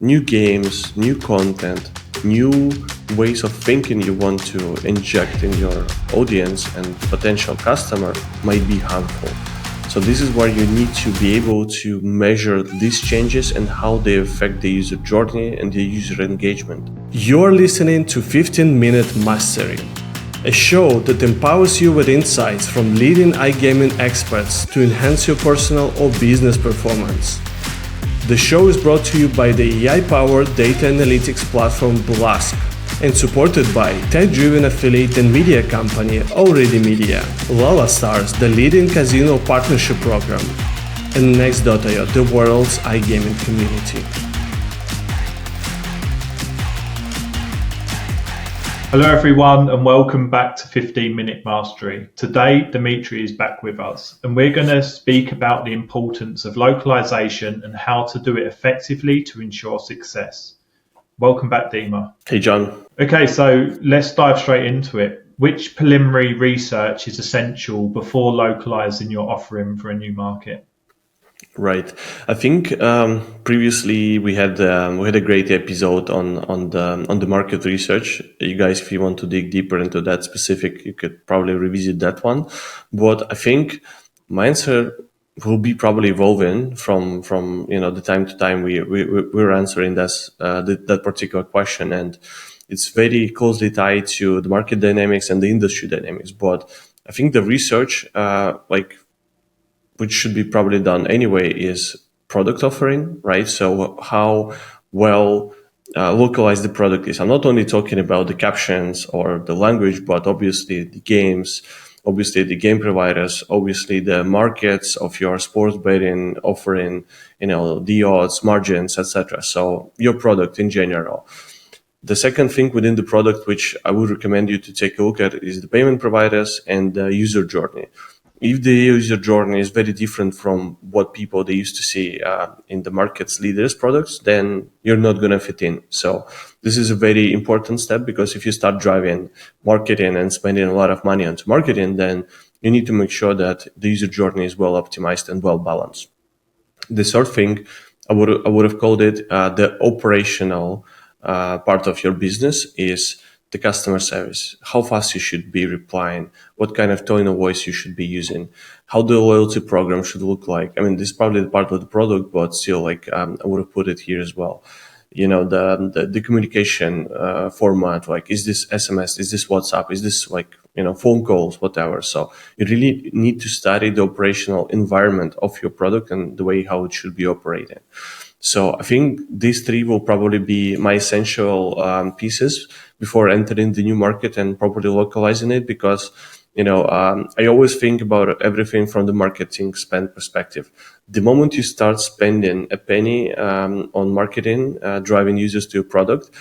new games, new content, new ways of thinking you want to inject in your audience and potential customer might be harmful. So this is where you need to be able to measure these changes and how they affect the user journey and the user engagement. You're listening to 15-Minute Mastery, a show that empowers you with insights from leading iGaming experts to enhance your personal or business performance. The show is brought to you by the AI-powered data analytics platform Blask and supported by tech-driven affiliate and media company Already Media, Localized, the leading casino partnership program, and Next.io, the world's iGaming community. Hello everyone and welcome back to 15-Minute Mastery. Today Dmitry is back with us and we're going to speak about the importance of localization and how to do it effectively to ensure success. Welcome back, Dima. Hey, John. Okay, so let's dive straight into it. Which preliminary research is essential before localizing your offering for a new market? Right. I think previously we had a great episode on the market research. You guys, if you want to dig deeper into that specific, you could probably revisit that one. But I think my answer will be probably evolving from the time to time we're answering that particular question, and it's very closely tied to the market dynamics and the industry dynamics. But I think the research which should be probably done anyway is product offering, right? So how well localized the product is. I'm not only talking about the captions or the language, but obviously the games, obviously the game providers, obviously the markets of your sports betting offering, the odds, margins, etc. So your product in general. The second thing within the product, which I would recommend you to take a look at, is the payment providers and the user journey. If the user journey is very different from what people they used to see in the market's leaders products, then you're not going to fit in. So this is a very important step, because if you start driving marketing and spending a lot of money onto marketing, then you need to make sure that the user journey is well optimized and well balanced. The third thing, I would have called it the operational part of your business is the customer service, how fast you should be replying, what kind of tone of voice you should be using, how the loyalty program should look like. I mean, this is probably the part of the product, but still, I would have put it here as well. The communication format, like, is this SMS, is this WhatsApp, is this phone calls, whatever. So you really need to study the operational environment of your product and the way how it should be operating. So I think these three will probably be my essential pieces before entering the new market and properly localizing it, because I always think about everything from the marketing spend perspective. The moment you start spending a penny on marketing, driving users to your product,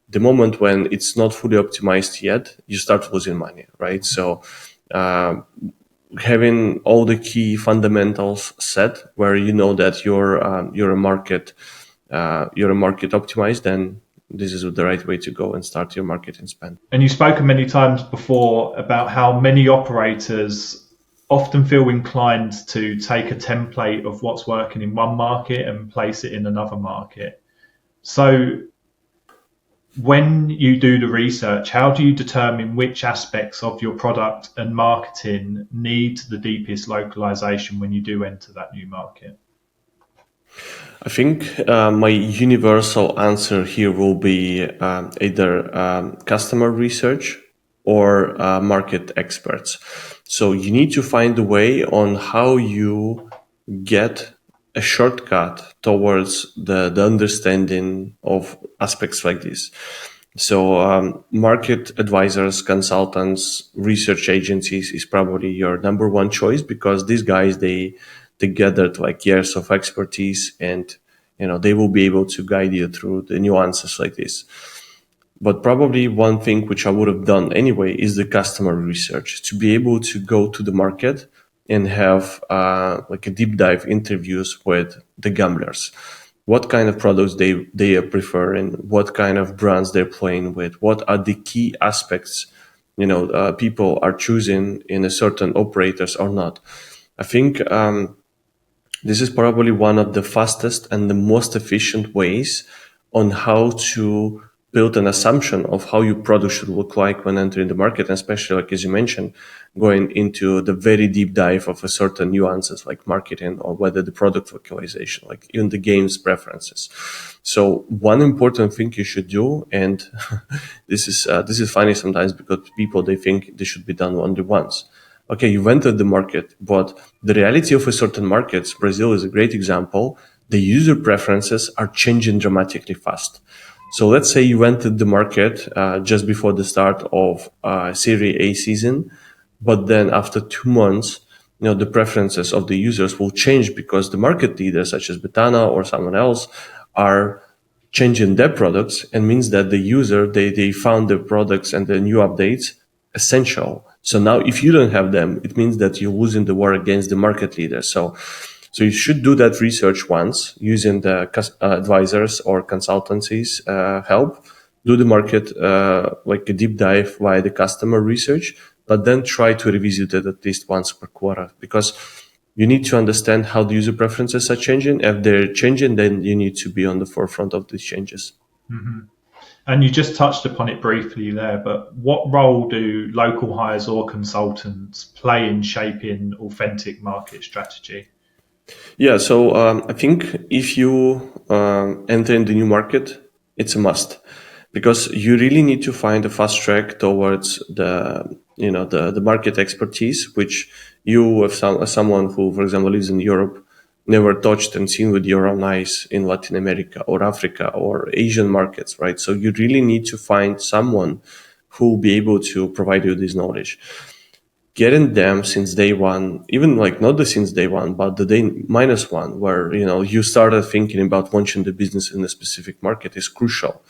the moment when it's not fully optimized yet, you start losing money, right? So having all the key fundamentals set, where you know that you're a market optimized, then this is the right way to go and start your marketing spend. And you've spoken many times before about how many operators often feel inclined to take a template of what's working in one market and place it in another market. So when you do the research, how do you determine which aspects of your product and marketing need the deepest localization when you do enter that new market? I think my universal answer here will be either customer research or market experts. So you need to find a way on how you get a shortcut towards the understanding of aspects like this. So market advisors, consultants, research agencies is probably your number one choice, because these guys, they gathered like years of expertise, and they will be able to guide you through the nuances like this. But probably one thing which I would have done anyway is the customer research, to be able to go to the market and have like a deep dive interviews with the gamblers. What kind of products they are preferring, what kind of brands they're playing with, what are the key aspects people are choosing in a certain operators or not. I think this is probably one of the fastest and the most efficient ways on how to build an assumption of how your product should look like when entering the market, and especially like as you mentioned, going into the very deep dive of a certain nuances like marketing or whether the product localization, like even the game's preferences. So one important thing you should do, and this is funny sometimes because people they think this should be done only once. Okay, you've entered the market, but the reality of a certain markets, Brazil is a great example. The user preferences are changing dramatically fast. So let's say you entered the market just before the start of Serie A season, but then after 2 months, the preferences of the users will change because the market leaders, such as Betana or someone else, are changing their products, and means that the user they found the products and the new updates essential. So now if you don't have them, it means that you're losing the war against the market leader. So you should do that research once using the advisors or consultancies help. Do the market like a deep dive via the customer research, but then try to revisit it at least once per quarter, because you need to understand how the user preferences are changing. If they're changing, then you need to be on the forefront of these changes. And you just touched upon it briefly there, but what role do local hires or consultants play in shaping authentic market strategy? Yeah, so I think if you enter in the new market, it's a must, because you really need to find a fast track towards the market expertise, which you, as someone who, for example, lives in Europe, never touched and seen with your own eyes in Latin America or Africa or Asian markets, right? So you really need to find someone who will be able to provide you this knowledge. Getting them since day one, even like not the since day one, but the day minus one, where you started thinking about launching the business in a specific market, is crucial.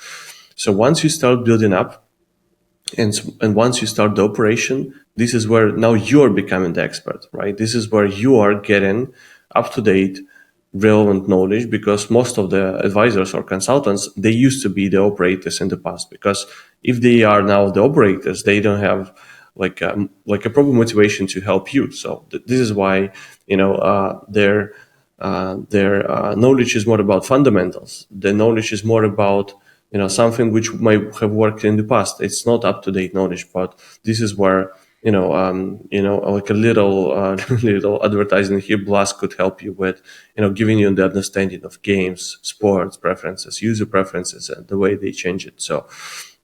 So once you start building up, and once you start the operation, this is where now you are becoming the expert, right? This is where you are getting up to date, relevant knowledge, because most of the advisors or consultants, they used to be the operators in the past. Because if they are now the operators, they don't have like a proper motivation to help you. So this is why their knowledge is more about fundamentals. The knowledge is more about something which might have worked in the past. It's not up to date knowledge, but this is where like a little little advertising here, Blast could help you with giving you the understanding of games, sports preferences, user preferences, and the way they change it. So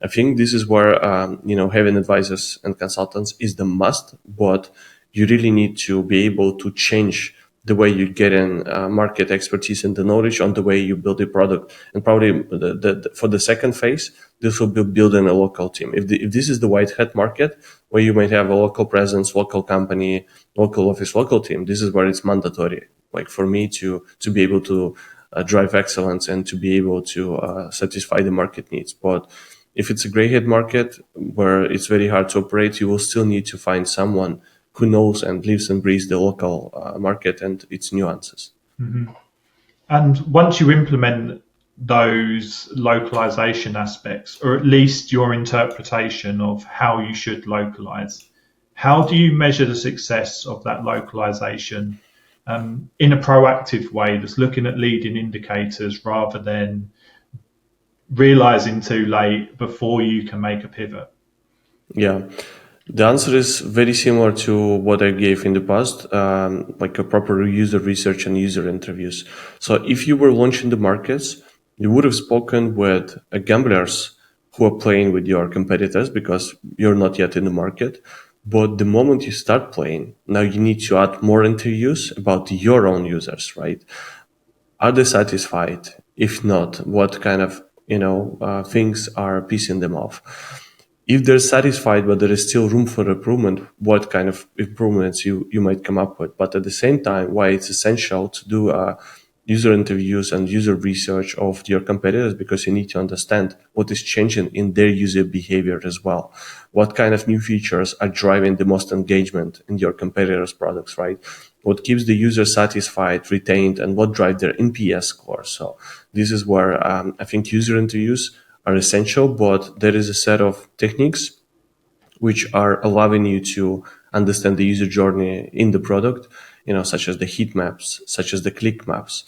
I think this is where having advisors and consultants is the must, but you really need to be able to change the way you get in market expertise and the knowledge on the way you build a product. And probably for the second phase, this will be building a local team. If this is the white hat market, where you might have a local presence, local company, local office, local team, this is where it's mandatory. Like for me to be able to drive excellence and to be able to satisfy the market needs. But if it's a gray head market where it's very hard to operate, you will still need to find someone who knows and lives and breathes the local market and its nuances. And once you implement those localization aspects, or at least your interpretation of how you should localize, how do you measure the success of that localization in a proactive way that's looking at leading indicators rather than realizing too late before you can make a pivot? Yeah. The answer is very similar to what I gave in the past, like a proper user research and user interviews. So if you were launching the markets, you would have spoken with gamblers who are playing with your competitors because you're not yet in the market. But the moment you start playing, now you need to add more interviews about your own users, right? Are they satisfied? If not, what kind of things are pissing them off? If they're satisfied but there is still room for improvement, what kind of improvements you might come up with? But at the same time, why it's essential to do user interviews and user research of your competitors, because you need to understand what is changing in their user behavior as well. What kind of new features are driving the most engagement in your competitors' products, right? What keeps the user satisfied, retained, and what drives their NPS score. So this is where I think user interviews are essential, but there is a set of techniques which are allowing you to understand the user journey in the product, such as the heat maps, such as the click maps,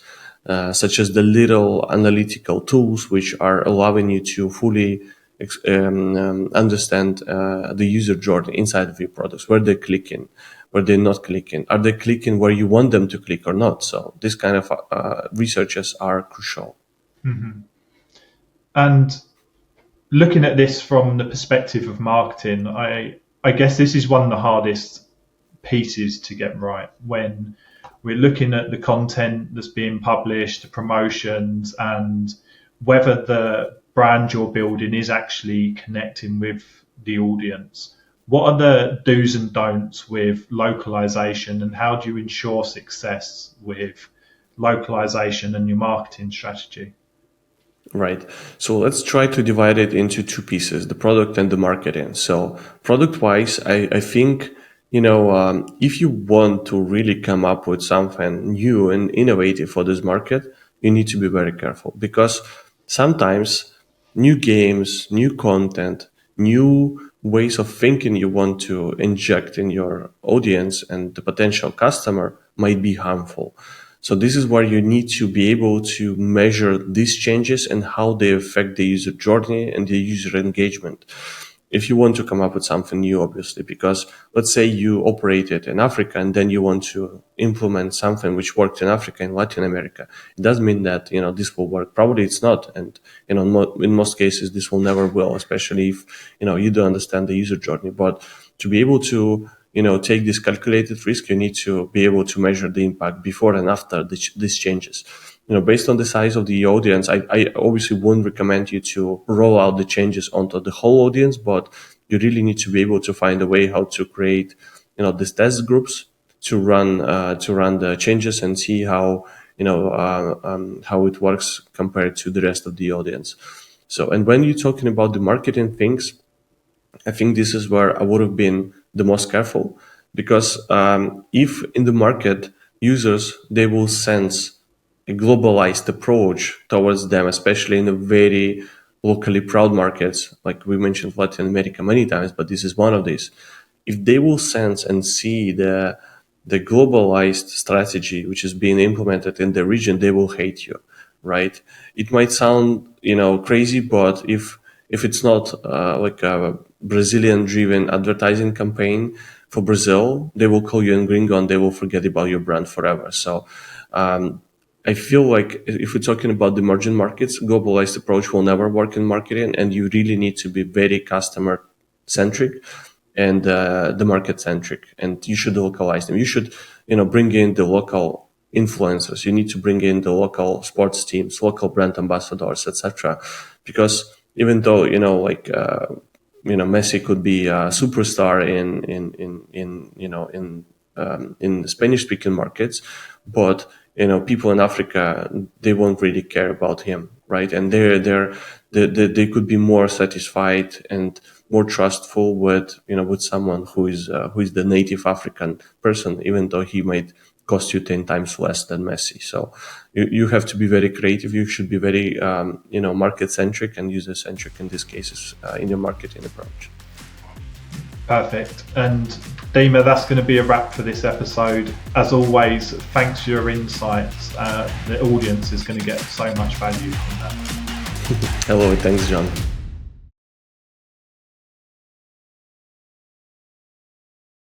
such as the little analytical tools which are allowing you to fully understand the user journey inside of your products, where they're clicking, where they're not clicking, are they clicking where you want them to click or not. So this kind of researches are crucial. And looking at this from the perspective of marketing, I guess this is one of the hardest pieces to get right when we're looking at the content that's being published, the promotions, and whether the brand you're building is actually connecting with the audience. What are the do's and don'ts with localization, and how do you ensure success with localization and your marketing strategy? Right. So let's try to divide it into two pieces, the product and the marketing. So product wise, I think, if you want to really come up with something new and innovative for this market, you need to be very careful, because sometimes new games, new content, new ways of thinking you want to inject in your audience and the potential customer might be harmful. So this is where you need to be able to measure these changes and how they affect the user journey and the user engagement. If you want to come up with something new, obviously, because let's say you operated in Africa and then you want to implement something which worked in Africa and Latin America, it doesn't mean that, this will work. Probably it's not. And, in most cases, this will never will, especially if, you don't understand the user journey. But to be able to, take this calculated risk, you need to be able to measure the impact before and after these changes. Based on the size of the audience, I obviously wouldn't recommend you to roll out the changes onto the whole audience, but you really need to be able to find a way how to create, these test groups to run the changes and see how, how it works compared to the rest of the audience. So, and when you're talking about the marketing things, I think this is where I would have been the most careful, because if in the market users, they will sense a globalized approach towards them, especially in the very locally proud markets, like we mentioned Latin America many times, but this is one of these. If they will sense and see the globalized strategy which is being implemented in the region, they will hate you, right? It might sound crazy, but if it's not like a Brazilian driven advertising campaign for Brazil, they will call you in gringo and they will forget about your brand forever. So I feel like if we're talking about the emerging markets, globalized approach will never work in marketing, and you really need to be very customer centric and the market centric, and you should localize them. You should, bring in the local influencers. You need to bring in the local sports teams, local brand ambassadors, etc. Because even though Messi could be a superstar in Spanish speaking markets, but people in Africa, they won't really care about him, right? And they could be more satisfied and more trustful with someone who is the native African person, even though he might cost you 10 times less than Messi. So you have to be very creative. You should be very market centric and user centric in these cases in your marketing approach. Perfect. And Dima, that's going to be a wrap for this episode. As always, thanks for your insights. The audience is going to get so much value from that. Hello, thanks, John.